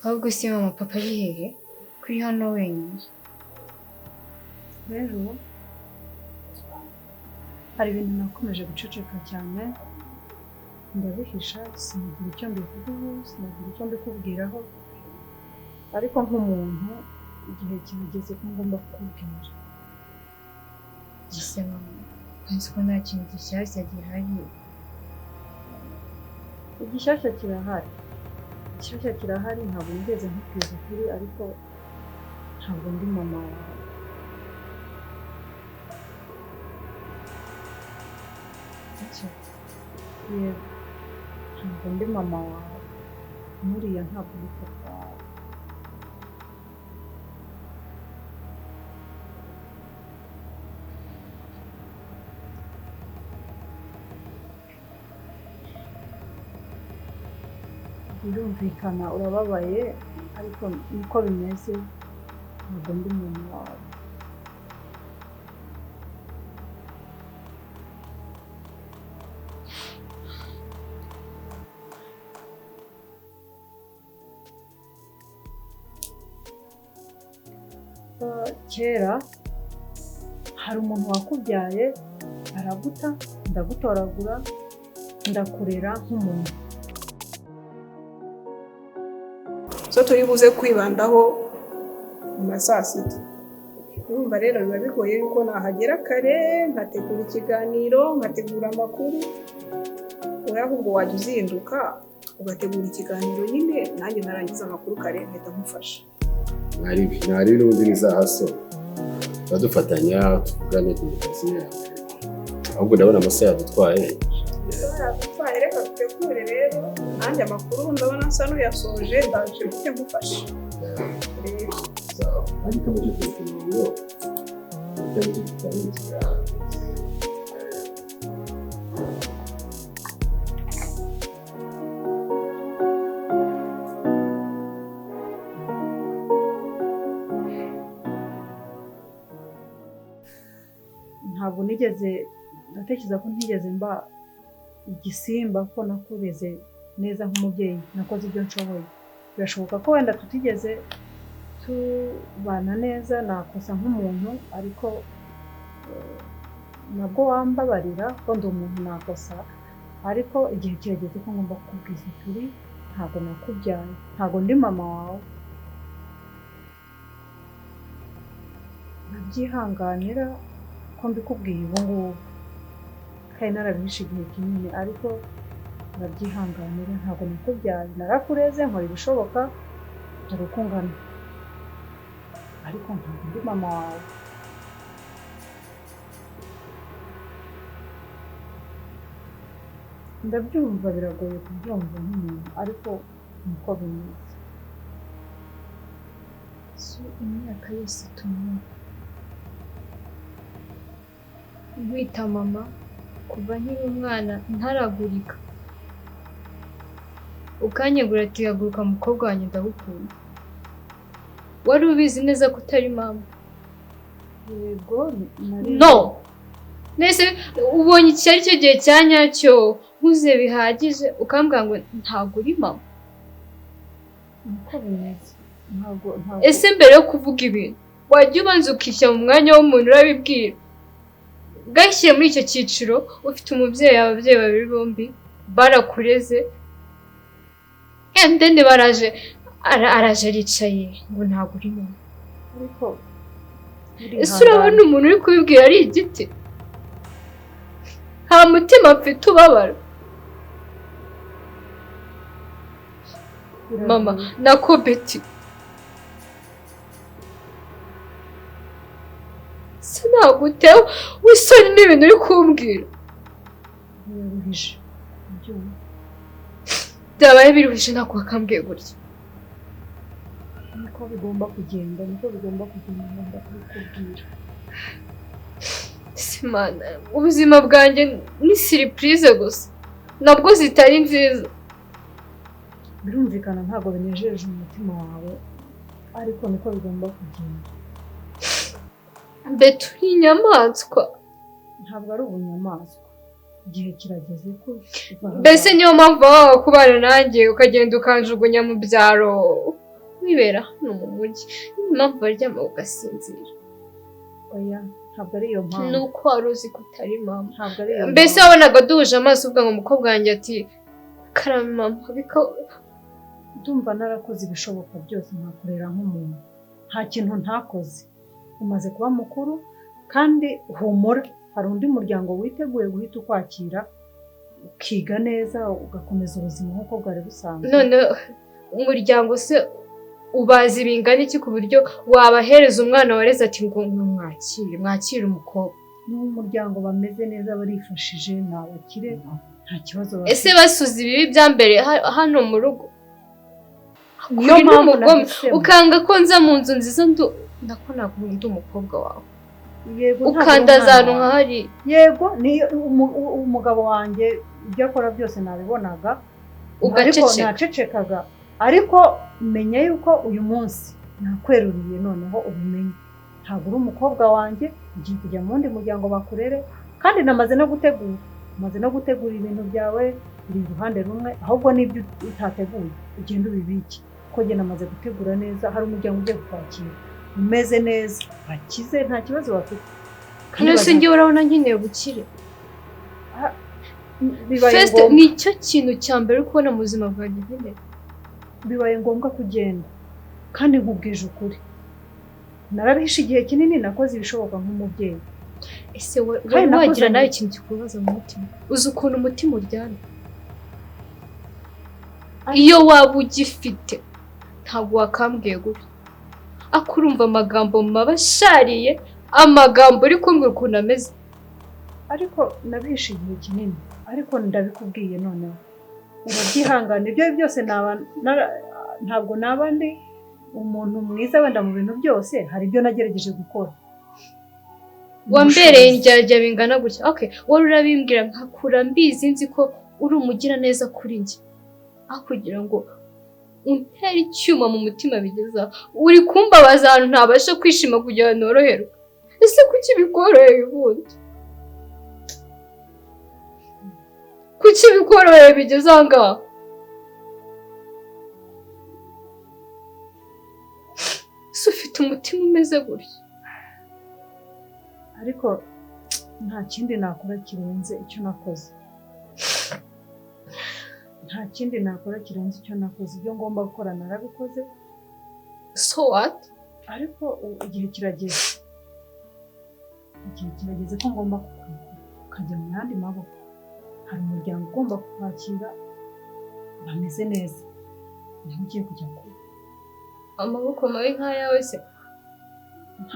ahubwo si mama papa ari hehe kuri hano wenyine? Rero hari ibintu nakomeje guceceka cyane ndabihisha, sinagira icyo mbivugaho, sinagira icyo mbikubwiraho, ariko nk'umuntu igihe kirageze ko ngomba kukubwira. Gise mama, nzi ko nta kintu gishyashya gihari. Igishyashya kirahari, igishyashya kirahari, ntabwo nigeze nkubwiza ukuri, ariko ntabwo ndi mama wawe. Yego, ntabwo ndi mama wawe, nkuriya ntabwo uri papa wawe. Birumvikana urababaye, ariko niko bimeze, ntabwo ndi mama wawe. Kera hari umuntu wakubyaye araguta, ndagutoragura, ndakurera nk'umuntu. So turi buze kwibandaho mu masaa sita. Urumva rero biba bigoye yuko nahagera kare nkategura ikiganiro, nkategura amakuru, wowe ahubwo wajya uzinduka ugategura ikiganiro nyine, nanjye narangiza amakuru kare mpita nkufasha. Mwari n'ubundi nizahaso badufatanya tuvugane ku kazi yawe, ahubwo ndabona amasaha yadutwaye. Reka dutegure rero, nanjye amakuru ndabona nsa n'uyasoje, ndaje mpite nkufasha. Ariko mu cy'uturugo ntabwo nigeze, ndatekereza ko ntigeze mba igisimba, ko nakureze neza nk'umubyeyi, nakoze ibyo nshoboye. Birashoboka ko wenda tutigeze tubana neza, nakosa nk'umuntu, ariko nabwo wambabarira ko ndi umuntu nakosa, ariko igihe kirageze ko ngomba kukubwiza ukuri, ntabwo nakubyaye, ntabwo ndi mama wawe. Nabyihanganira ko mbikubwiye ubu ngubu, kandi narabihishe igihe kinini, ariko nabyihanganira, ntabwo nakubyaye. Narakureze, nkora ibishoboka, dore uko ungana, ariko ntabwo ndi mama wawe. Ndabyumva, biragoye kubyumva nk'umuntu, ariko niko bimeze. So imyaka yose tumwe wita mama kuva nkiri umwana ntaragurika, ukanyegura ati haguruka mukobwa wanjye ndagukunda. Wari ubizi neza ko utari mama? Yego, no, nese ubonye iki ari cyo gihe cya nyacyo nkuze bihagije ukambwira ngo ntabwo uri mama? niko bimeze. Ntabwo ese mbere yo kuvuga ibintu wajya ubanza ukishyira mu mwanya w'umuntu urabibwira, gashyire muri icyo cyiciro ufite umubyeyi, ababyeyi babiri bombi barakureze, ndende baraje aricaye ngo ntabwo uri mama. ariko ese urabona umuntu uri kubibwira ari igiti? nta mutima mfite ubabara. Mama nako Betty, sinagutewe wisoni n'ibintu uri kumbwira. biraruhije, byumva. Byabaye biruhije ntabwo wakambwiye gutya. Niko bigomba kugenda, ngomba kubikubwira. Simana, ubuzima bwanjye ni surprise gusa, nabwo zitari nziza. Birumvikana ntabwo binejeje umutima wawe, ariko niko bigomba kugenda. Mbete uri inyamaswa? Ntabwo ari ubunyamaswa, igihe kirageze ko mbese niyo mpamvu wawe kubana nanjye ukagenda ukanjugunya mu byaro wibera hano mu mujyi impamvu baryama ugasinzira oya ntabwo ari iyo mpamvu nuko wari uzi ko utari mama ntabwo ari iyo mbese wabonaga duhuje amaso uvuga ngo umukobwa wanjye ati karame mama ndumva narakoze ibishoboka byose nkakorera nk'umuntu nta kintu ntakoze umaze kuba mukuru kandi humura hari undi muryango witeguye guhita ukwakira ukiga neza ugakomeza ubuzima nk'uko bwari busanzwe none umuryango se ubazi bingana iki ku buryo wabahereza umwana wareze ati ngo mwakire umukobwa n'umuryango bameze neza barifashije nabakire nta kibazo bafite ese basuze ibibi bya mbere hano mu rugo niyo mpamvu ukanga ko nza mu nzu nziza ndako ndi umukobwa wawe yego ukandaza ahantu nk'ahari yego ni umugabo wanjye ibyo akora byose nabibonaga ariko nacecekaga ariko menya yuko uyu munsi nakweruriye noneho ubimenye ntabwo uri umukobwa wanjye ugiye kujya mu wundi muryango bakurere kandi namaze no gutegura ibintu byawe biri iruhande rumwe ahubwo n'ibyo utateguye ugenda ubibike kuko njye namaze gutegura neza hari umuryango ugiye kukwakira umeze neza bakize nta kibazo bafite nose njye urabona nkeneye ubukire bibaye ngombwa nicyo kintu cya mbere uri kubona mu buzima bwanjye nkeneye bibaye ngombwa kugenda kandi nkubwije ukuri narabihishe igihe kinini nakoze ibishoboka nk'umubyeyi ese wagira nawe ikintu kikubaza mu mutima uzi ukuntu umutima uryana iyo waba ugifite ntabwo wakambwiye gutya akurumva amagambo mabashariye amagambo uri kumbwira ukuntu ameze ariko nabihishe igihe kinini ariko ndabikubwiye noneho urabyihangana ibyo byose ntabwo naba ndi umuntu mwiza wenda mu bintu byose hari ibyo nagerageje gukora wambereye indyarya bingana gutya okay wari urabimbwira nkakura mbizi nzi ko uri umugira neza kuri njye aho kugira ngo untere icyuma mu mutima bigeza uri kumbabaza ahantu ntabasha kwishima kugira ngo noroherwe ese kuki bikoroheye ubundi kuki bikoroheye bigeze aha ngaha ese ufite umutima umeze gutya ariko nta kindi nakora kirenze icyo nakoze ibyo ngomba gukora narabikoze so what ariko igihe kirageze ko ngomba kujya mu yandi maboko hari umuryango ugomba kukwakira bameze neza niho ugiye kujya kure amaboko mabi nk'ayawe se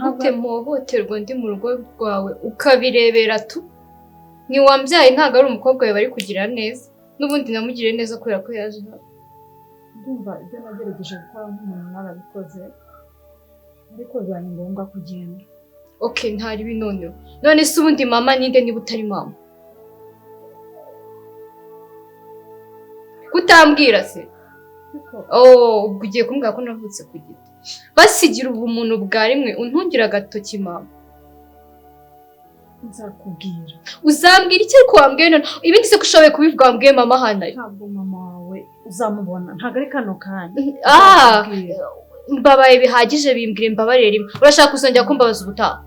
gute muhohoterwa ndi mu rugo rwawe ukabirebera tu ntiwambyaye ntabwo ari umukobwa wawe bari kugira neza n'ubundi namugiriye neza kubera ko yaje hano ndumva ibyo nagerageje gukora nk'umuntu narabikoze ariko bibaye ngombwa kugenda okay ntari binoneho none se ubundi mama ninde niba utari mama kutambwira se ubwo ugiye kumbwira ko navutse ku giti basigira ubumuntu bwa rimwe untungire agatoki mama nzakubwira uzambwira icyo ariko wambwiye none ibindi se ko ushoboye kubivuga wambwiye mama hano ntabwo mama wawe uzamubona ntabwo ari kano kanya mbabaye bihagije bimbwire mbabarire rimwe urashaka kuzongera kumbabaza ubutaha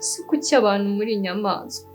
si kuki abantu muri inyamaswa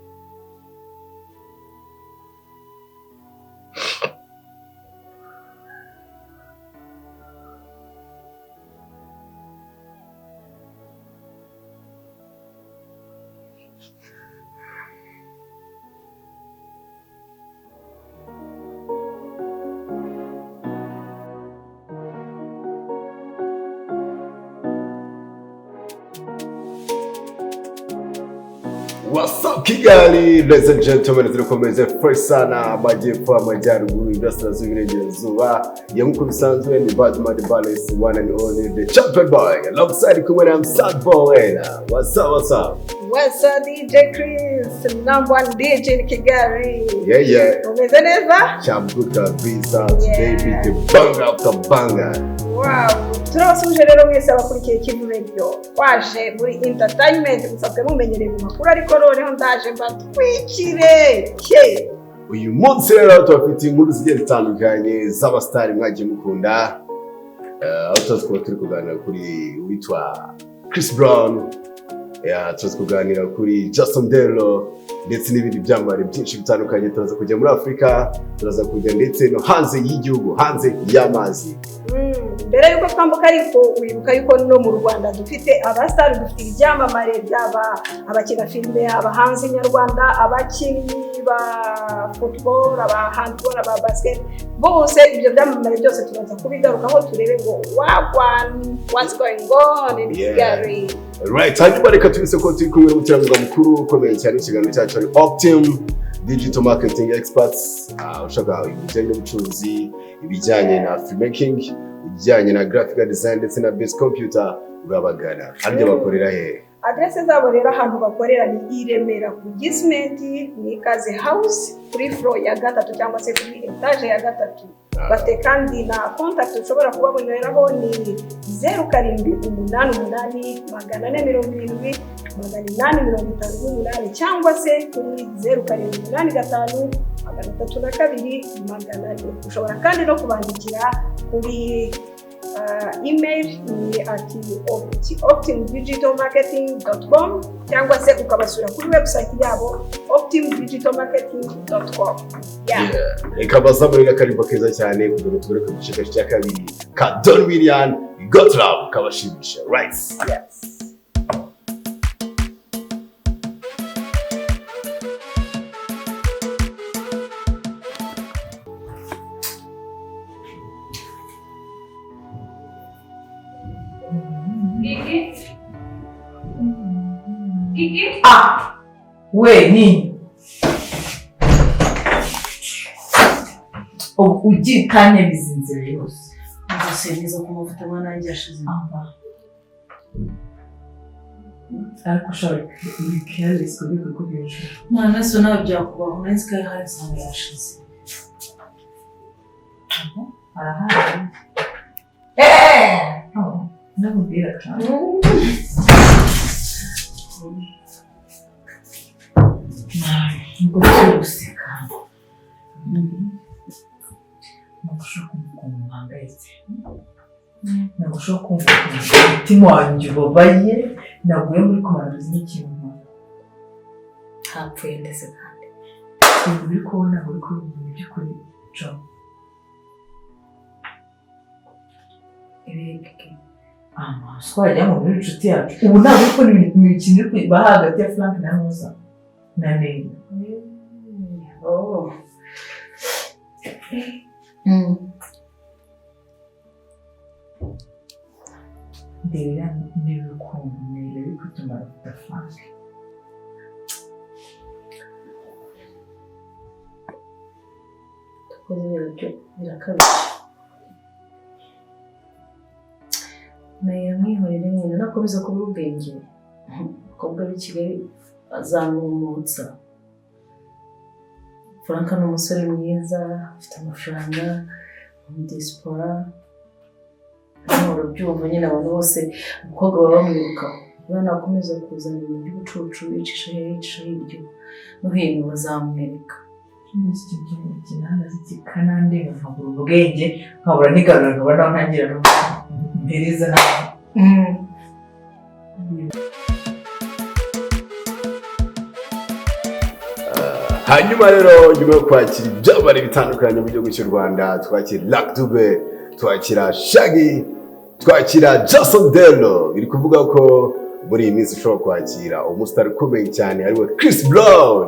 What's up Kigali, ladies and gentlemen, turakomeze fresh sana amajyepfo amajyaruguru iburasirazuba iburengerazuba ya nk'uko bisanzwe ni Badman Balance one and only the champion boy alongside Kumenya I'm sad boy. What's up What's up DJ Chris, number one DJ in Kigali. Yeah umeze neza champion kabisa today be the bang after banger. Wow, turabasuje rero mwese abakurikiye Kivu Radio waje muri entertainment musabwe mumenyereye mu makuru ariko noneho ndaje mbatwikire uyu munsi rero tubafite inkuru zigiye zitandukanye z'abasitari mwagiye mukunda, aho tuba turi kuganira kuri witwa Chris Brown, tuza kuganira kuri Jason Derulo ndetse n'ibindi byamamare byinshi bitandukanye. Turaza kujya muri Afurika, turaza kujya ndetse no hanze y'igihugu, hanze y'amazi. Mbere yuko twambuka ariko wibuka yuko no mu Rwanda dufite abasitari, dufite ibyamamare byaba abakina filime, abahanzi nyarwanda, abakinnyi ba football, abahandball, aba basket, bose ibyo byamamare byose turaza kubigarukaho turebe ngo what's going on in Kigali. Right, hanyuma reka tubise ko turi kumwe n'umuterankunga mukuru ukomeye cyane w'ikiganiro cyacu ari Optim Digital Marketing Experts, ushaka ibijyanye n'ubucuruzi, ibijyanye na filmmaking, ibijyanye na graphic design ndetse na base computer, urabagana. Harya bakorera he? Adresse zabo rero ahantu bakorera ni i Remera ku Gismenti, ni Ikaze House kuri floor ya 3 cyangwa se kuri etage ya 3. Bate kandi na contact ushobora kubaboneraho ni 0788407858 cyangwa se kuri 078532 ushobora kandi no kubandikira kuri email ni at optimdigitalmarketing.com cyangwa se ukabasura kuri website yabo optimdigitalmarketing.com. Reka bazamurira karimbo keza cyane kugira ngo tubere ku gice cya kabiri ka Don William Got Love kabashimisha. Right. Yes. Gigi? Ah! We, ni? Ugiye kanya bizinzira yose. Ndaseniza ku mavuta mwana yanjye yashize. Ariko ushobora careless kubika ko hejuru. Mwana so nawe byakubaho nzi ko hari sanga yashize. Arahari. Nakubwira cyane. Ngo guseka. Nagushaka kumva mpangayitse. Nagushaka kumva umutima wanjye ubabaye, naguye muri komandozi n'ikintu. Hapfuye ndetse kandi. Uri kubona uri kubona by'ukuri John. Swajya mu muri inshuti yacu. Ubu ntabwo uko imikino iri kuba hagati ya Frank na Musa na Ney. Ndera n'urukundo rero bituma Frank. Birakabije. Nayo mwihorere nyine nakomeza kubura ubwenge. Umukobwa w'i Kigali azamumutsa. Frank ni umusore mwiza, afite amafaranga, mu diaspora. Ntabwo byumva nyine abantu bose umukobwa baba bamwirukaho. Niba nakomeza kuzana ibintu by'ubucucu yicisha hirya no hino bazamwereka. Iki kintu kinanazi kikanande nkabura ubwenge nkabura n'igarura nkabura naho ntangira no mpereza nawe. Hanyuma rero nyuma yo kwakira ibyamamare bitandukanye mu gihugu cy'u Rwanda, twakira Atunguwe, twakira Shaggy, twakira Jason Derulo. Biri kuvuga ko muri iyi minsi ushobora kwakira umusitari ukomeye cyane ariwe Chris Brown.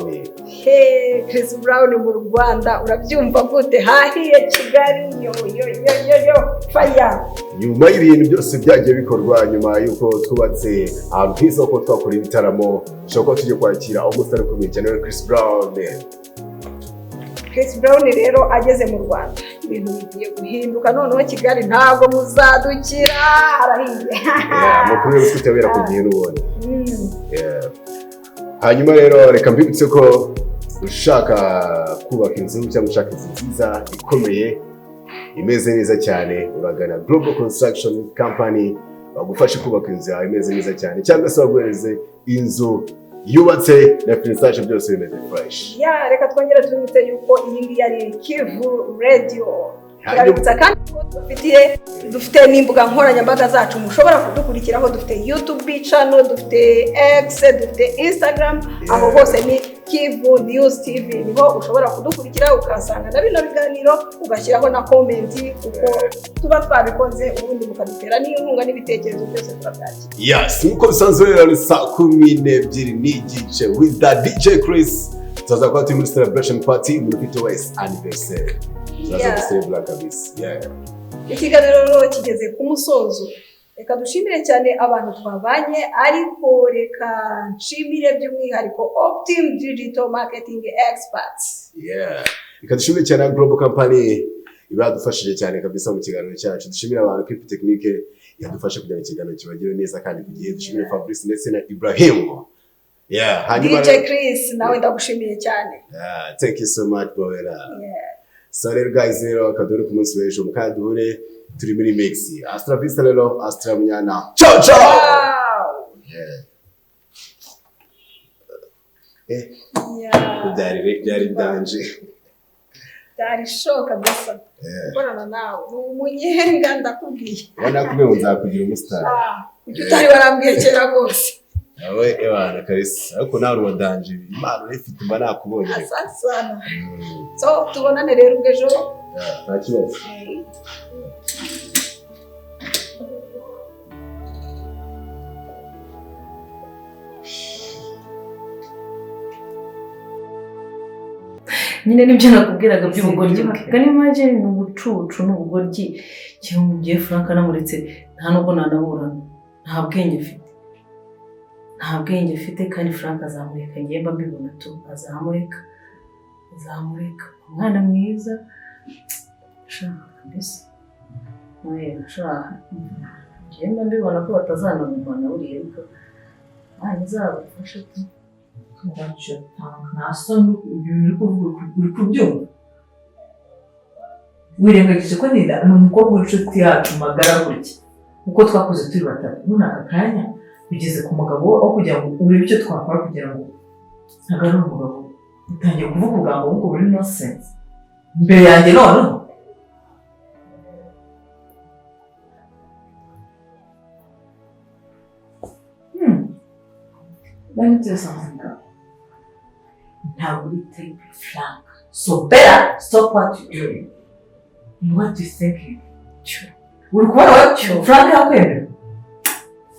Chris Brown mu Rwanda urabyumva gute? Hahiye Kigali yo fire. Nyuma y'ibintu byose byagiye bikorwa, nyuma y'uko twubatse ahantu heza ko twakora ibitaramo, ushobora tujye kwakira umusitari ukomeye cyane ariwe Chris Brown. Chris Brown rero ageze mu Rwanda ibintu bigiye guhinduka, noneho Kigali ntabwo muzadukira arahiye. Mukuru wese utabera ku gihe n'ubone. Hanyuma rero reka mbibutse ko ushaka kubaka inzu cyangwa ushaka inzu nziza ikomeye imeze neza cyane, uragana Global Construction Company bagufashe kubaka inzu yawe imeze neza cyane, cyangwa se baguhereze inzu yubatse na finisage byose bimeze fresh. Ya reka twongere tubibutse yuko iyi ngiyi ari Kivu Radio. Turabibutsa kandi dufite n'imbuga nkoranyambaga zacu mushobora kudukurikiraho, dufite YouTube channel, dufite X, dufite Instagram, aho hose ni Kivu News TV, niho ushobora kudukurikira ukasanga na bino biganiro ugashyiraho na comment uko tuba twabikoze, ubundi mukadutera n'inkunga n'ibitekerezo byose turabyakira. Yes, nkuko bisanzwe rero ni saa 12 n'igice with the DJ Chris. Tuzaza kwa muri celebration party muri Afite West anniversary. Tuzaza gucelebrate kabisa. Yeah. Ikiganiro rero kigeze ku musozo. Reka dushimire cyane abantu twabanye, ariko reka nshimire by'umwihariko Optim Digital Marketing Experts. Yeah. Reka dushimire cyane Global Company ibadufashije cyane kabisa mu kiganiro cyacu. Dushimire abantu Keep Technique yadufasha kugira ikiganiro kibagire neza kandi kugiye. Dushimire Fabrice ndetse na Ibrahim. Yeah, hanyuma DJ Chris nawe ndagushimiye cyane. Yeah, thank you so much brother. Yeah. So rero guys rero akadore ku munsi w'ejo mukaduhure turi muri mix. Astra Vista rero, Astra Munyana. Ciao ciao. Wow. Yeah. Yeah. Byari danje. Dari show kabisa. Korana nawe. Umunyenga ndakubwiye. Wana kumwe nzakugira umustar. Utari warambwiye kera gose. Awe ebana Karisa, ariko nawe wadanje imana ifite mba nakubonye. Asasana. So tubonane rero ubwejo. Nta kibazo. nyine nibyo nakubwiraga by'ubugoryi bwe kandi imagine ni ubucucu n'ubugoryi cyangwa mugiye Frank namuretse nta nubwo nanaburana nta bwenge afite kandi Frank azamureka ngiye mba mbibona tu azamureka umwana mwiza shaka kabisa shaka ngiye mba mbibona ko batazanamubana buriya ariko nzabafasha tu nasa uri kubyumva wirengagije ko ni umukobwa w'inshuti yacu magara gutya uko twakoze turi batatu none aka kanya bigeze ku mugabo aho kugira ngo urebe icyo twakora kugira ngo agarure umugabo utangiye kuvuga ubwango nk'uko buri nonsense imbere yanjye noneho let me tell you something. Now we take Frank. So better stop what you're doing. And what you're thinking. Uri kubona what Frank yakwemera?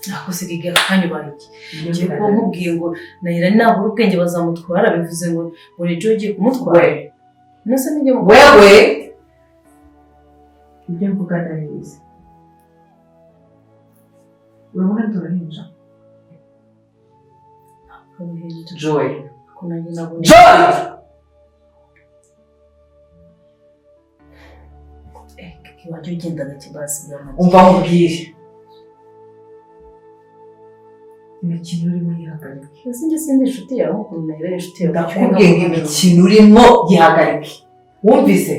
Nakusigiye kandi bariki. Ngiye ko nkubwiye ngo nahira nabura ubwenge bazamutwara bivuze ngo muri George kumutwara. Nose nijye mu wewe. Ibyo mvuga ndabizi. Urabona turahinja. Joy. Joy! Kiwajya ugenda n'ikibasi umva mubwire imikino urimo yihagarike ese njye sindi inshuti yawe ukuntu nayibere inshuti yawe ndakubwiye ngo imikino urimo yihagarike wumvise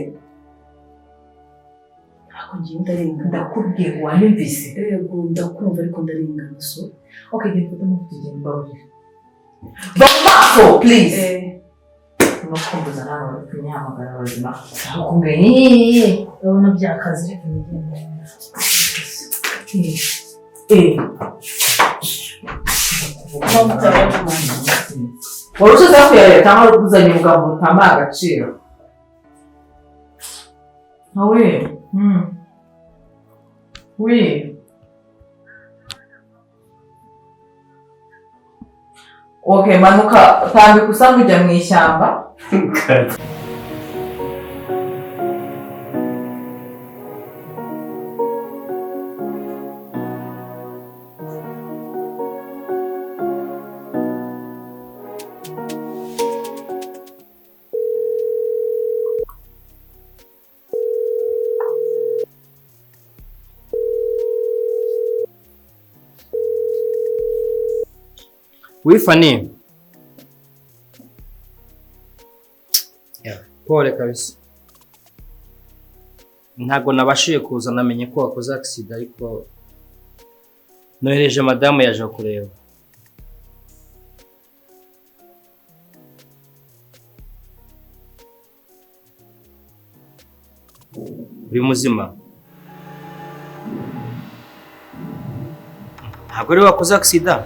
ntabwo ngiye ndarengana ndakubwiye ngo wanyumvise yego ndakumva ariko ndarengana so okay genda mfate mufite mbaburire Bamaso, please. Nakumbuza nawe kunyahamagara abazima. Nakubwiye urabona byakazi reka nigende. Warushye zakuyareba cyangwa kuzanya umugabo utama agaciro. Awe. Oui. Okay, manuka tambe kusanga ujya mu ishyamba. Oui, Fanny. Pole kabisa. Ntabwo nabashije kuza namenye ko wakoze accident ariko nohereje madamu yaje kureba. uri muzima? Ntabwo ari wakoze accident?